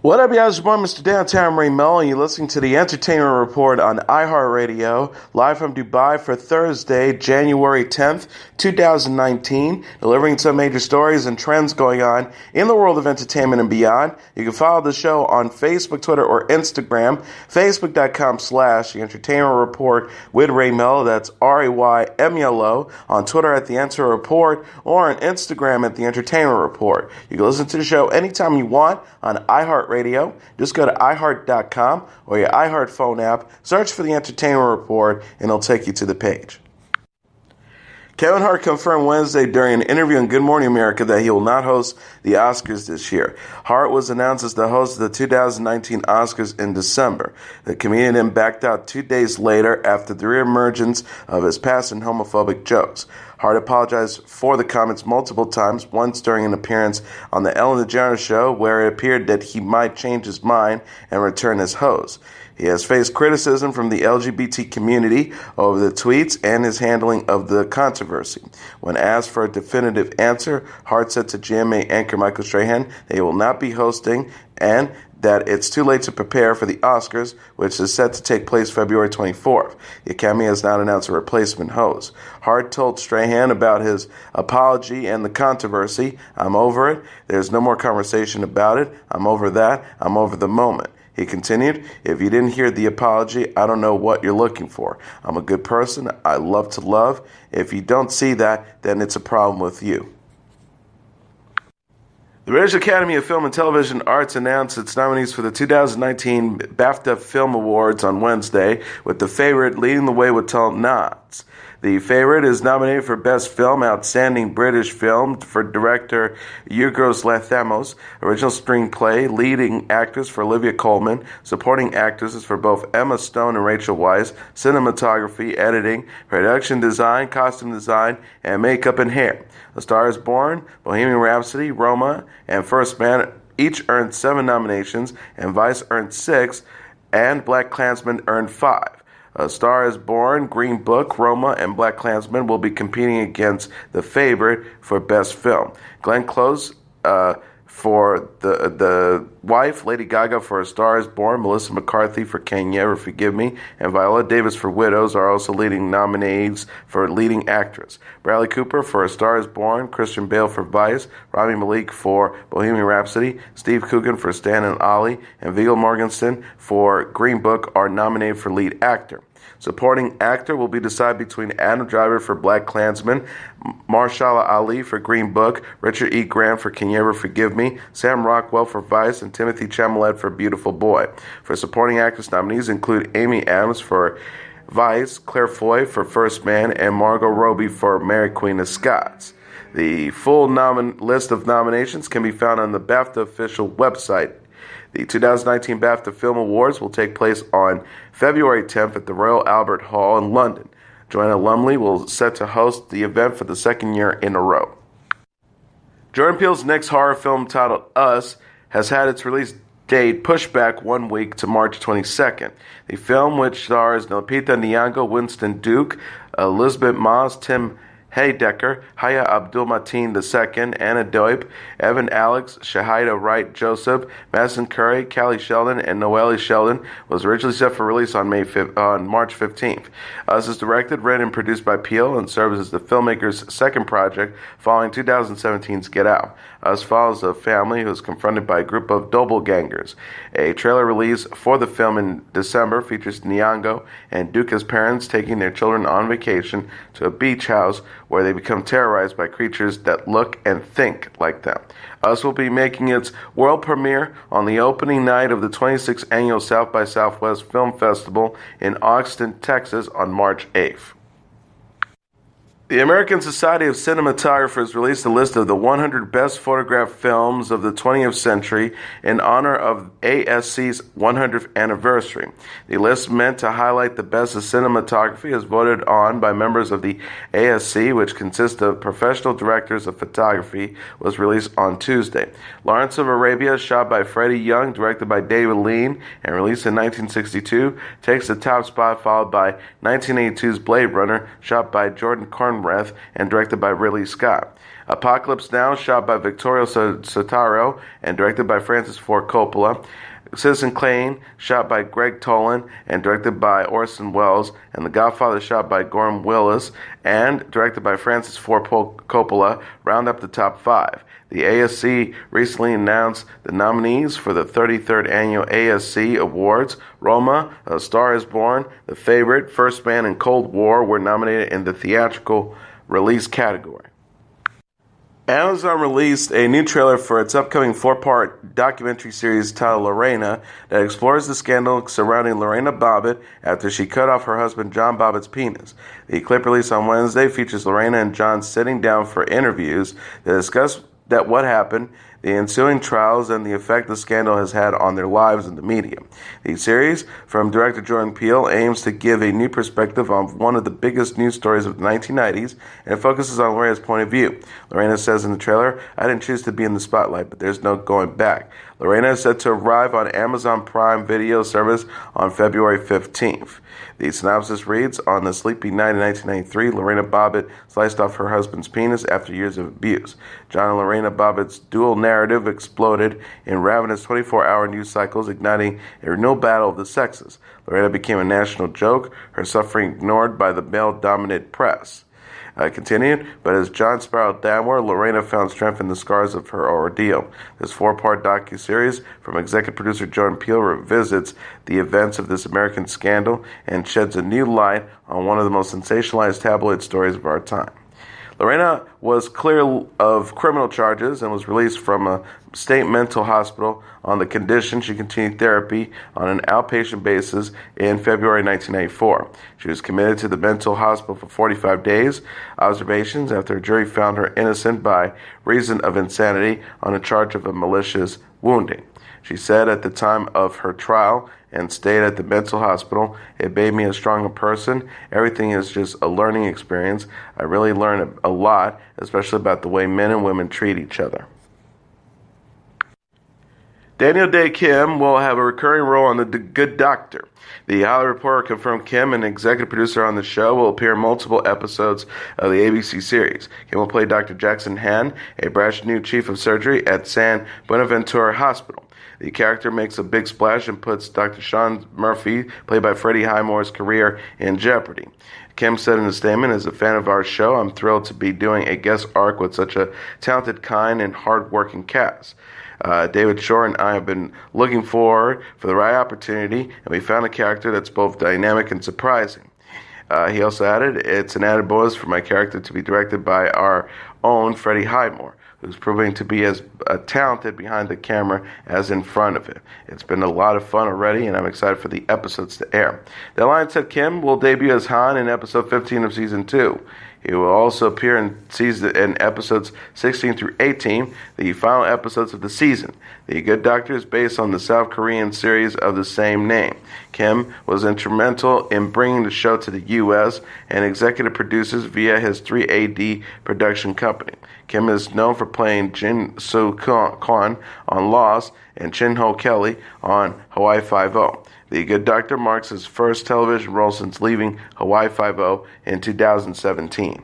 What up, guys? It's your boy, Mr. Downtown Ray Melo, and you're listening to the Entertainment Report on iHeartRadio, live from Dubai for Thursday, January 10th, 2019, delivering some major stories and trends going on in the world of entertainment and beyond. You can follow the show on Facebook, Twitter, or Instagram, facebook.com/The Entertainment Report with Ray Melo, that's RAYMELO, on Twitter at The Enter Report, or on Instagram at The Entertainment Report. You can listen to the show anytime you want on iHeartRadio. Just go to iHeart.com or your iHeart phone app, search for the Entertainment Report, and it'll take you to the page. Kevin Hart confirmed Wednesday during an interview on Good Morning America that he will not host the Oscars this year. Hart was announced as the host of the 2019 Oscars in December. The comedian then backed out 2 days later after the reemergence of his past and homophobic jokes. Hart apologized for the comments multiple times, once during an appearance on the Ellen DeGeneres show where it appeared that he might change his mind and return as host. He has faced criticism from the LGBT community over the tweets and his handling of the controversy. When asked for a definitive answer, Hart said to GMA anchor Michael Strahan that he will not be hosting and that it's too late to prepare for the Oscars, which is set to take place February 24th. The Academy has not announced a replacement host. Hart told Strahan about his apology and the controversy. "I'm over it. There's no more conversation about it. I'm over that. I'm over the moment." He continued, "If you didn't hear the apology, I don't know what you're looking for. I'm a good person. I love to love. If you don't see that, then it's a problem with you." The British Academy of Film and Television Arts announced its nominees for the 2019 BAFTA Film Awards on Wednesday, with The Favourite leading the way with 12 nods. The Favourite is nominated for Best Film, Outstanding British Film for director Yorgos Lanthimos, original screenplay, leading actress for Olivia Colman, supporting actresses for both Emma Stone and Rachel Weisz, cinematography, editing, production design, costume design, and makeup and hair. A Star is Born, Bohemian Rhapsody, Roma, and First Man each earned 7 nominations, and Vice earned 6, and BlacKkKlansman earned 5. A Star is Born, Green Book, Roma, and BlacKkKlansman will be competing against The Favourite for Best Film. Glenn Close for the Wife, Lady Gaga for A Star is Born, Melissa McCarthy for Can You Ever Forgive Me, and Viola Davis for Widows are also leading nominees for Leading Actress. Bradley Cooper for A Star is Born, Christian Bale for Vice, Rami Malek for Bohemian Rhapsody, Steve Coogan for Stan and Ollie, and Viggo Mortensen for Green Book are nominated for Lead Actor. Supporting actor will be decided between Adam Driver for BlacKkKlansman, Mahershala Ali for Green Book, Richard E. Grant for Can You Ever Forgive Me, Sam Rockwell for Vice, and Timothy Chalamet for Beautiful Boy. For supporting actress, nominees include Amy Adams for Vice, Claire Foy for First Man, and Margot Robbie for Mary Queen of Scots. The full list of nominations can be found on the BAFTA official website. The 2019 BAFTA Film Awards will take place on February 10th at the Royal Albert Hall in London. Joanna Lumley will set to host the event for the second year in a row. Jordan Peele's next horror film, titled Us, has had its release date pushed back 1 week to March 22nd. The film, which stars Lupita Nyong'o, Winston Duke, Elizabeth Moss, Tim Heidecker, Haya Abdul-Mateen II, Anna Doip, Evan Alex, Shahida Wright Joseph, Madison Curry, Callie Sheldon, and Noelle Sheldon, was originally set for release on March 15th. Us is directed, written, and produced by Peele and serves as the filmmaker's second project following 2017's Get Out. Us follows a family who is confronted by a group of doppelgangers. A trailer release for the film in December features Nyong'o and Duke's parents taking their children on vacation to a beach house where they become terrorized by creatures that look and think like them. Us will be making its world premiere on the opening night of the 26th annual South by Southwest Film Festival in Austin, Texas on March 8th. The American Society of Cinematographers released a list of the 100 best photographed films of the 20th century in honor of ASC's 100th anniversary. The list, meant to highlight the best of cinematography, is voted on by members of the ASC, which consists of professional directors of photography, was released on Tuesday. Lawrence of Arabia, shot by Freddie Young, directed by David Lean, and released in 1962, takes the top spot, followed by 1982's Blade Runner, shot by Jordan Conrath and directed by Ridley Scott. Apocalypse Now, shot by Vittorio Sotaro and directed by Francis Ford Coppola. Citizen Kane, shot by Greg Toland and directed by Orson Welles, and The Godfather, shot by Gorham Willis and directed by Francis Ford Coppola, round up the top 5. The ASC recently announced the nominees for the 33rd Annual ASC Awards. Roma, A Star is Born, The Favorite, First Man, and Cold War were nominated in the theatrical release category. Amazon released a new trailer for its upcoming 4-part documentary series titled Lorena that explores the scandal surrounding Lorena Bobbitt after she cut off her husband John Bobbitt's penis. The clip released on Wednesday features Lorena and John sitting down for interviews to discuss what happened, the ensuing trials, and the effect the scandal has had on their lives in the media. The series, from director Jordan Peele, aims to give a new perspective on one of the biggest news stories of the 1990s, and focuses on Lorena's point of view. Lorena says in the trailer, "I didn't choose to be in the spotlight, but there's no going back." Lorena is set to arrive on Amazon Prime Video service on February 15th. The synopsis reads, on the sleepy night in 1993, Lorena Bobbitt sliced off her husband's penis after years of abuse. John and Lorena Bobbitt's dual narrative exploded in ravenous 24-hour news cycles, igniting a renewal battle of the sexes. Lorena became a national joke, her suffering ignored by the male-dominated press. Continued, but as John spiraled downward, Lorena found strength in the scars of her ordeal. This 4-part docuseries from executive producer Jordan Peele revisits the events of this American scandal and sheds a new light on one of the most sensationalized tabloid stories of our time. Lorena was cleared of criminal charges and was released from a state mental hospital on the condition she continued therapy on an outpatient basis in February 1994. She was committed to the mental hospital for 45 days observations after a jury found her innocent by reason of insanity on a charge of a malicious wounding. She said at the time of her trial and stayed at the mental hospital, "It made me a stronger person. Everything is just a learning experience. I really learned a lot, especially about the way men and women treat each other." Daniel Day Kim will have a recurring role on The Good Doctor. The Hollywood Reporter confirmed Kim, an executive producer on the show, will appear in multiple episodes of the ABC series. Kim will play Dr. Jackson Han, a brash new chief of surgery at San Buenaventura Hospital. The character makes a big splash and puts Dr. Sean Murphy, played by Freddie Highmore's career, in jeopardy. Kim said in a statement, "As a fan of our show, I'm thrilled to be doing a guest arc with such a talented, kind, and hard-working cast. David Shore and I have been looking forward for the right opportunity, and we found a character that's both dynamic and surprising." He also added, "It's an added bonus for my character to be directed by our own Freddie Highmore, who's proving to be as talented behind the camera as in front of it. It's been a lot of fun already, and I'm excited for the episodes to air." The Alliance said Kim will debut as Han in episode 15 of season 2. He will also appear in episodes 16 through 18, the final episodes of the season. The Good Doctor is based on the South Korean series of the same name. Kim was instrumental in bringing the show to the U.S. and executive produces via his 3AD production company. Kim is known for playing Jin Soo Kwon on Lost and Chin Ho Kelly on Hawaii Five-0. The Good Doctor marks his first television role since leaving Hawaii Five-0 in 2017.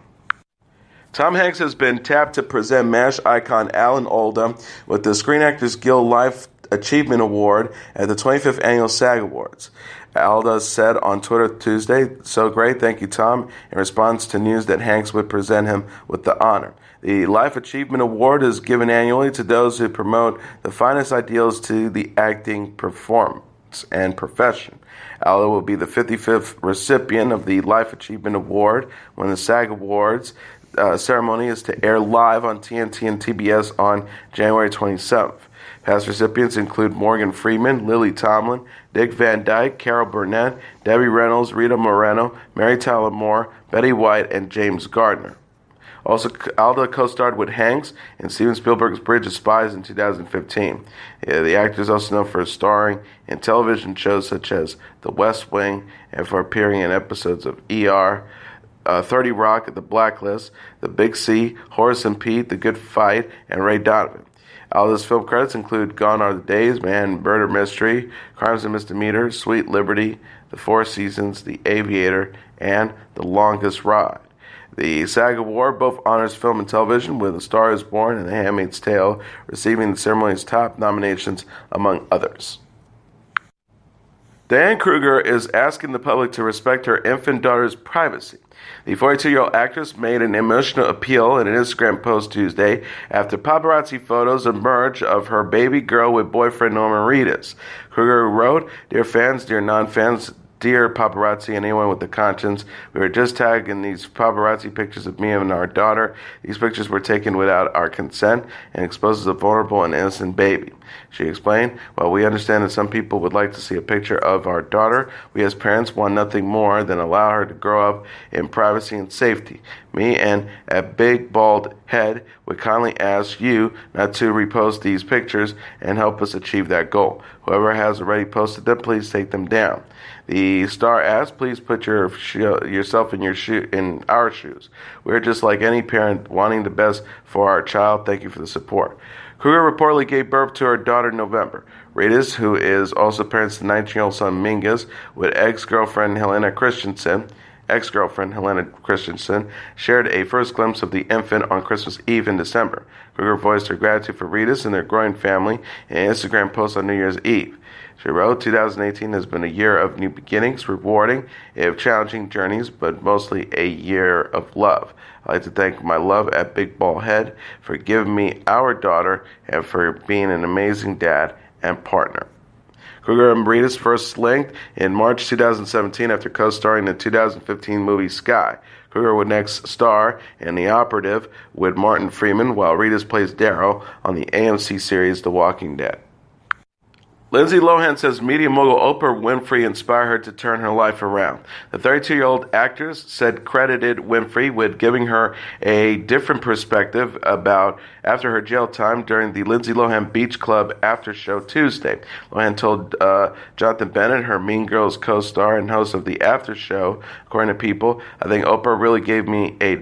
Tom Hanks has been tapped to present MASH icon Alan Alda with the Screen Actors Guild Life Achievement Award at the 25th Annual SAG Awards. Alda said on Twitter Tuesday, "So great, thank you, Tom," in response to news that Hanks would present him with the honor. The Life Achievement Award is given annually to those who promote the finest ideals to the acting performance and profession. Alda will be the 55th recipient of the Life Achievement Award when the SAG Awards ceremony is to air live on TNT and TBS on January 27th. Past recipients include Morgan Freeman, Lily Tomlin, Dick Van Dyke, Carol Burnett, Debbie Reynolds, Rita Moreno, Mary Tyler Moore, Betty White, and James Gardner. Also, Alda co-starred with Hanks in Steven Spielberg's Bridge of Spies in 2015. The actor is also known for starring in television shows such as The West Wing and for appearing in episodes of ER, 30 Rock, The Blacklist, The Big C, Horace and Pete, The Good Fight, and Ray Donovan. Alda's film credits include Gone Are the Days, Man, Murder Mystery, Crimes and Misdemeanors, Sweet Liberty, The Four Seasons, The Aviator, and The Longest Ride. The SAG Award both honors film and television, with A Star is Born and The Handmaid's Tale receiving the ceremony's top nominations, among others. Diane Kruger is asking the public to respect her infant daughter's privacy. The 42-year-old actress made an emotional appeal in an Instagram post Tuesday after paparazzi photos emerged of her baby girl with boyfriend Norman Reedus. Kruger wrote, "Dear fans, dear non-fans, dear paparazzi and anyone with a conscience, we were just tagged in these paparazzi pictures of me and our daughter. These pictures were taken without our consent and exposes a vulnerable and innocent baby." She explained, "While we understand that some people would like to see a picture of our daughter, we as parents want nothing more than allow her to grow up in privacy and safety. Me and a big bald head would kindly ask you not to repost these pictures and help us achieve that goal. Whoever has already posted them, please take them down." The star asked, "Please put yourself in our shoes. We're just like any parent wanting the best for our child. Thank you for the support." Kruger reportedly gave birth to her daughter in November. Reedus, who is also parents to 19-year-old son Mingus, with ex-girlfriend Helena Christensen, shared a first glimpse of the infant on Christmas Eve in December. Kruger voiced her gratitude for Reedus and their growing family in an Instagram post on New Year's Eve. She wrote, "2018 has been a year of new beginnings, rewarding, if challenging journeys, but mostly a year of love. I'd like to thank my love at Big Ball Head for giving me our daughter and for being an amazing dad and partner." Kruger and Reedus first linked in March 2017 after co-starring in the 2015 movie Sky. Kruger would next star in The Operative with Martin Freeman, while Reedus plays Darrow on the AMC series The Walking Dead. Lindsay Lohan says media mogul Oprah Winfrey inspired her to turn her life around. The 32-year-old actress said credited Winfrey with giving her a different perspective about after her jail time during the Lindsay Lohan Beach Club after show Tuesday. Lohan told Jonathan Bennett, her Mean Girls co-star and host of the after show, according to People, "I think Oprah really gave me a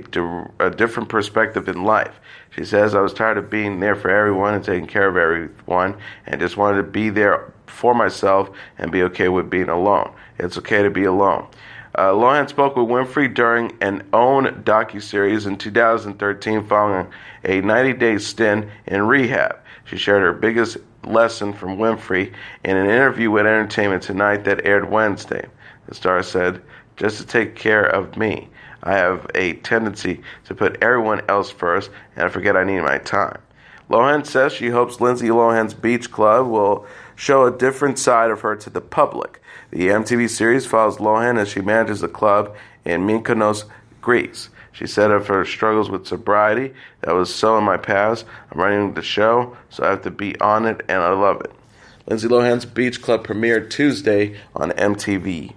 different perspective in life. She says, I was tired of being there for everyone and taking care of everyone and just wanted to be there for myself and be okay with being alone. It's okay to be alone." Lohan spoke with Winfrey during an OWN docuseries in 2013 following a 90-day stint in rehab. She shared her biggest lesson from Winfrey in an interview with Entertainment Tonight that aired Wednesday. The star said, "Just to take care of me. I have a tendency to put everyone else first, and I forget I need my time." Lohan says she hopes Lindsay Lohan's Beach Club will show a different side of her to the public. The MTV series follows Lohan as she manages a club in Mykonos, Greece. She said of her struggles with sobriety, "That was so in my past. I'm running the show, so I have to be on it, and I love it." Lindsay Lohan's Beach Club premiered Tuesday on MTV.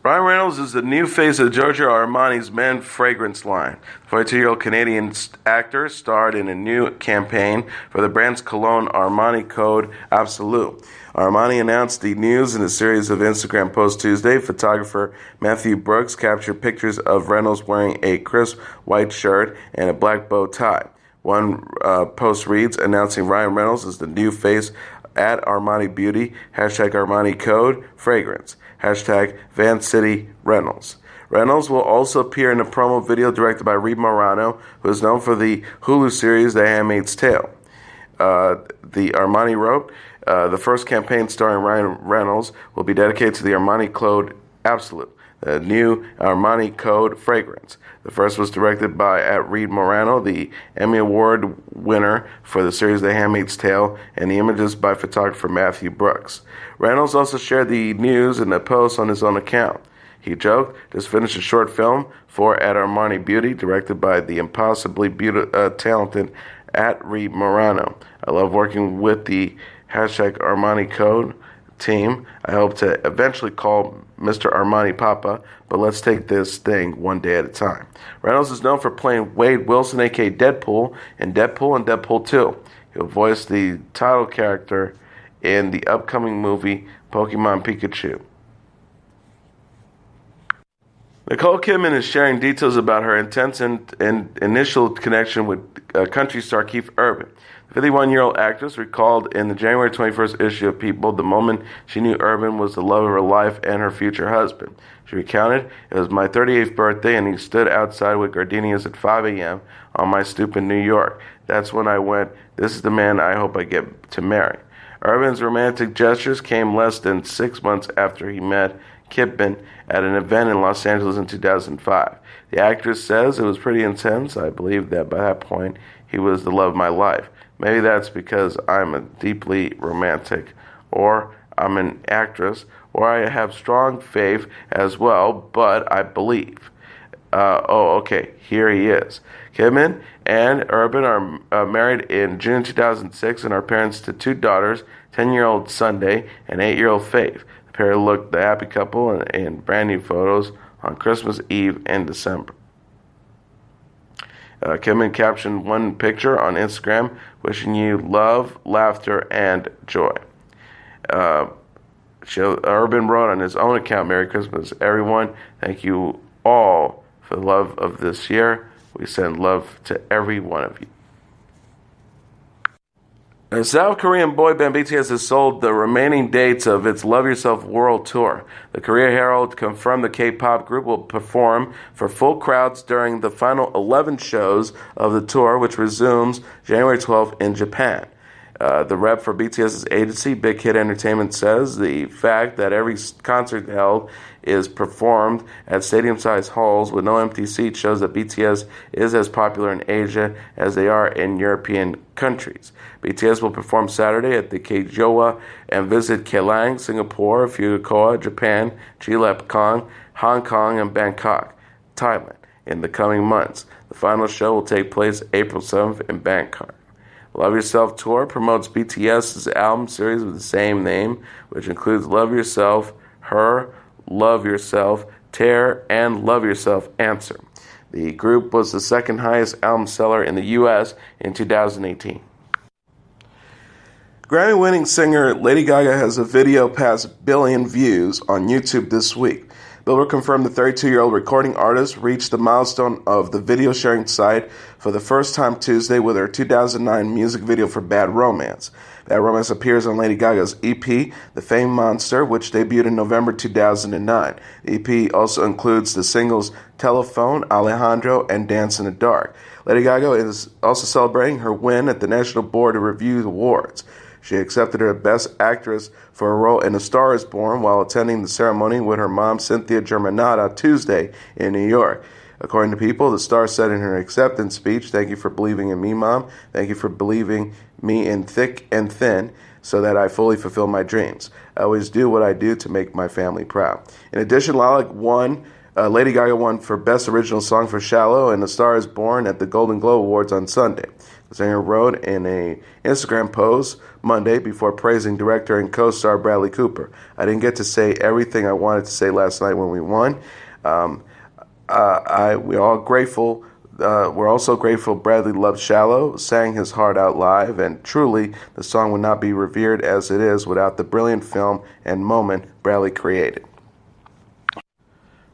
Ryan Reynolds is the new face of Giorgio Armani's men fragrance line. The 42-year-old Canadian actor starred in a new campaign for the brand's cologne Armani Code Absolute. Armani announced the news in a series of Instagram posts Tuesday. Photographer Matthew Brooks captured pictures of Reynolds wearing a crisp white shirt and a black bow tie. One post reads, announcing Ryan Reynolds as the new face at Armani Beauty, hashtag Armani Code Fragrance, hashtag Van City Reynolds. Reynolds will also appear in a promo video directed by Reed Morano, who is known for the Hulu series The Handmaid's Tale. The Armani wrote, the first campaign starring Ryan Reynolds will be dedicated to the Armani Code Absolute, the new Armani Code fragrance. The first was directed by Reed Morano, the Emmy Award winner for the series The Handmaid's Tale, and the images by photographer Matthew Brooks. Reynolds also shared the news in a post on his own account. He joked, "Just finished a short film for at Armani Beauty, directed by the impossibly talented Reed Morano. I love working with the hashtag Armani Code team. I hope to eventually call Mr. Armani Papa, but let's take this thing one day at a time." Reynolds is known for playing Wade Wilson, a.k.a. Deadpool, in Deadpool and Deadpool 2. He'll voice the title character in the upcoming movie Pokemon Pikachu. Nicole Kidman is sharing details about her intense and initial connection with country star Keith Urban. The 51-year-old actress recalled in the January 21st issue of People the moment she knew Urban was the love of her life and her future husband. She recounted, "It was my 38th birthday and he stood outside with gardenias at 5 a.m. on my stoop in New York. That's when I went, this is the man I hope I get to marry." Urban's romantic gestures came less than 6 months after he met Kidman at an event in Los Angeles in 2005. The actress says, "It was pretty intense. I believe that by that point, he was the love of my life. Maybe that's because I'm a deeply romantic, or I'm an actress, or I have strong faith as well, but I believe." Okay, here he is. Kidman and Urban are married in June 2006 and are parents to 2 daughters, 10-year-old Sunday and 8-year-old Faith. The pair looked the happy couple in brand new photos on Christmas Eve in December. Kidman captioned one picture on Instagram, "Wishing you love, laughter, and joy." Urban wrote on his own account, "Merry Christmas, everyone. Thank you all for the love of this year. We send love to every one of you." The South Korean boy band BTS has sold the remaining dates of its Love Yourself World Tour. The Korea Herald confirmed the K-pop group will perform for full crowds during the final 11 shows of the tour, which resumes January 12th in Japan. The rep for BTS's agency, Big Hit Entertainment, says the fact that every concert held is performed at stadium-sized halls with no empty seats shows that BTS is as popular in Asia as they are in European countries. BTS will perform Saturday at the Keijoa and visit Kelang, Singapore, Fukuoka, Japan, Cheoljepkong, Hong Kong, and Bangkok, Thailand in the coming months. The final show will take place April 7th in Bangkok. Love Yourself Tour promotes BTS's album series with the same name, which includes Love Yourself, Her, Love Yourself, Tear, and Love Yourself, Answer. The group was the second highest album seller in the U.S. in 2018. Grammy-winning singer Lady Gaga has a video past 1 billion views on YouTube this week. Billboard confirmed the 32-year-old recording artist reached the milestone of the video sharing site for the first time Tuesday with her 2009 music video for Bad Romance. Bad Romance appears on Lady Gaga's EP, The Fame Monster, which debuted in November 2009. The EP also includes the singles Telephone, Alejandro, and Dance in the Dark. Lady Gaga is also celebrating her win at the National Board of Review Awards. She accepted her Best Actress for her role in A Star is Born while attending the ceremony with her mom, Cynthia Germanata, Tuesday in New York. According to People, the star said in her acceptance speech, "Thank you for believing in me, Mom. Thank you for believing me in thick and thin so that I fully fulfill my dreams. I always do what I do to make my family proud." In addition, Lady Gaga won for Best Original Song for Shallow and A Star is Born at the Golden Globe Awards on Sunday. The singer wrote in an Instagram post Monday before praising director and co-star Bradley Cooper, "I didn't get to say everything I wanted to say last night when we won. We're also grateful Bradley loved Shallow, sang his heart out live, and truly the song would not be revered as it is without the brilliant film and moment Bradley created."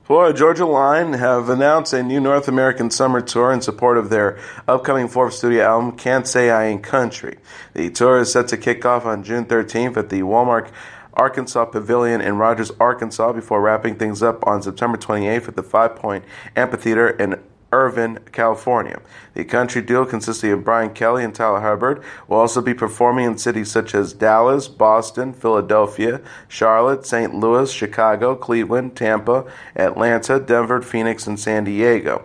Florida Georgia Line have announced a new North American summer tour in support of their upcoming 4th studio album, Can't Say I Ain't Country. The tour is set to kick off on June 13th at the Walmart Arkansas Pavilion in Rogers, Arkansas, before wrapping things up on September 28th at the 5 Point Amphitheater in Irvine, California. The country duo, consisting of Brian Kelly and Tyler Hubbard, will also be performing in cities such as Dallas, Boston, Philadelphia, Charlotte, St. Louis, Chicago, Cleveland, Tampa, Atlanta, Denver, Phoenix, and San Diego.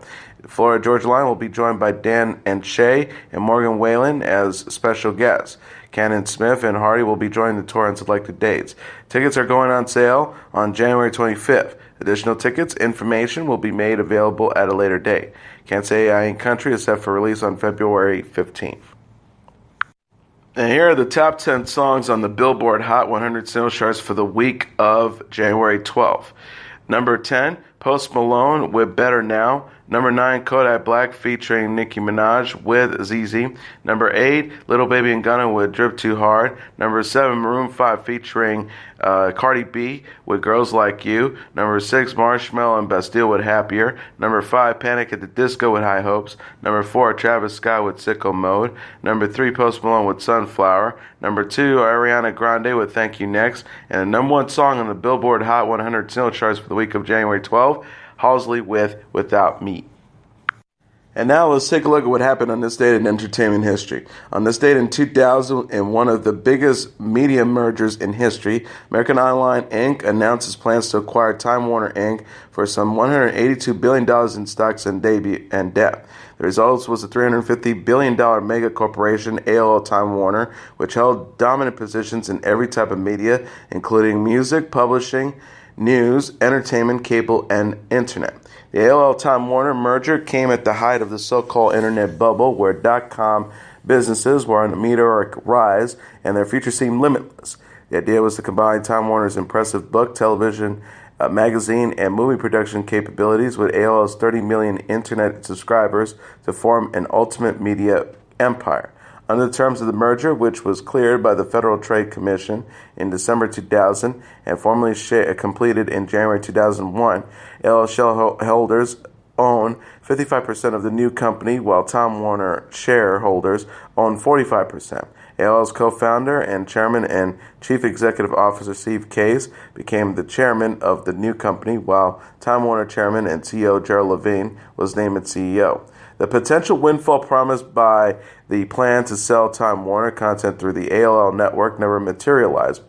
Florida Georgia Line will be joined by Dan and Shay and Morgan Whalen as special guests. Cannon Smith and Hardy will be joining the tour on selected dates. Tickets are going on sale on January 25th. Additional tickets information will be made available at a later date. Can't Say I Ain't Country is set for release on February 15th. And here are the top 10 songs on the Billboard Hot 100 singles charts for the week of January 12th. Number 10, Post Malone with Better Now. Number 9, Kodak Black featuring Nicki Minaj with ZZ. Number 8, Little Baby and Gunna with Drip Too Hard. Number 7, Maroon 5 featuring Cardi B with Girls Like You. Number 6, Marshmello and Bastille with Happier. Number 5, Panic at the Disco with High Hopes. Number 4, Travis Scott with Sicko Mode. Number 3, Post Malone with Sunflower. Number 2, Ariana Grande with Thank You Next. And the number 1 song on the Billboard Hot 100 single charts for the week of January 12, Halsey with Without Me. And now let's take a look at what happened on this date in entertainment history. On this date in 2000, in one of the biggest media mergers in history, American Online Inc. announces plans to acquire Time Warner Inc. for some $182 billion in stocks and debt. The result was a $350 billion mega corporation, AOL-Time Warner, which held dominant positions in every type of media, including music, publishing, news, entertainment, cable, and internet. The AOL-Time Warner merger came at the height of the so-called internet bubble, where .com businesses were on a meteoric rise and their future seemed limitless. The idea was to combine Time Warner's impressive book, television, magazine, and movie production capabilities with AOL's 30 million internet subscribers to form an ultimate media empire. Under the terms of the merger, which was cleared by the Federal Trade Commission in December 2000 and formally completed in January 2001, AOL shareholders own 55% of the new company, while Time Warner shareholders own 45%. AOL's co-founder and chairman and chief executive officer Steve Case became the chairman of the new company, while Time Warner chairman and CEO Gerald Levine was named its CEO. The potential windfall promised by the plan to sell Time Warner content through the AOL network never materialized,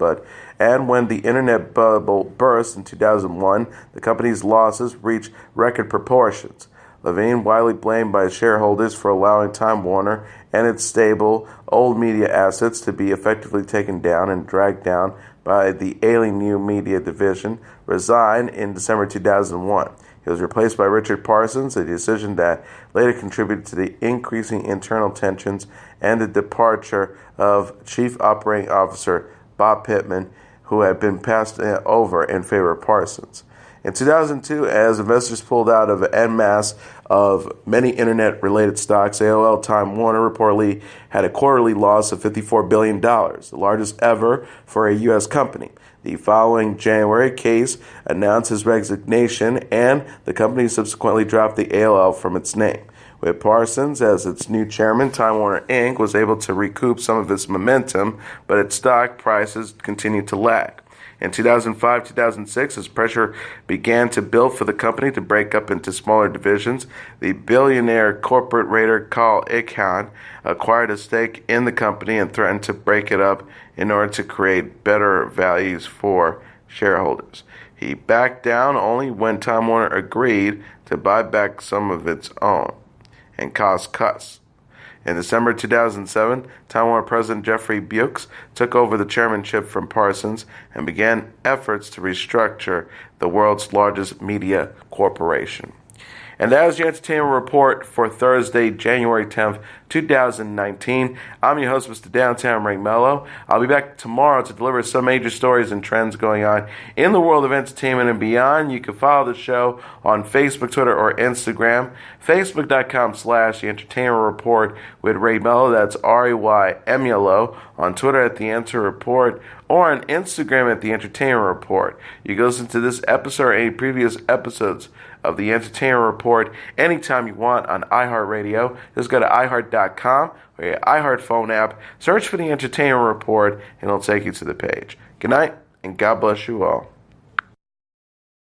and when the internet bubble burst in 2001, the company's losses reached record proportions. Levine, widely blamed by shareholders for allowing Time Warner and its stable, old media assets to be effectively taken down and dragged down by the ailing new media division, resigned in December 2001. He was replaced by Richard Parsons, a decision that later contributed to the increasing internal tensions and the departure of Chief Operating Officer Bob Pittman, who had been passed over in favor of Parsons. In 2002, as investors pulled out of en masse of many internet-related stocks, AOL-Time Warner reportedly had a quarterly loss of $54 billion, the largest ever for a U.S. company. The following January, Case announced his resignation, and the company subsequently dropped the AOL from its name. With Parsons as its new chairman, Time Warner Inc. was able to recoup some of its momentum, but its stock prices continued to lag. In 2005-2006, as pressure began to build for the company to break up into smaller divisions, the billionaire corporate raider Carl Icahn acquired a stake in the company and threatened to break it up in order to create better values for shareholders. He backed down only when Time Warner agreed to buy back some of its own and cost cuts. In December 2007, Time Warner President Jeffrey Bukes took over the chairmanship from Parsons and began efforts to restructure the world's largest media corporation. And that is your entertainment report for Thursday, January 10th, 2019. I'm your host, Mr. Downtown Ray Melo. I'll be back tomorrow to deliver some major stories and trends going on in the world of entertainment and beyond. You can follow the show on Facebook, Twitter, or Instagram. Facebook.com/The Entertainment Report with Ray Melo. That's RAYMELO. On Twitter at The Enter Report, or on Instagram at The Entertainment Report. You can listen to this episode or any previous episodes of The Entertainment Report anytime you want on iHeartRadio. Just go to iHeart.com or your iHeart phone app, search for The Entertainment Report, and it'll take you to the page. Good night, and God bless you all.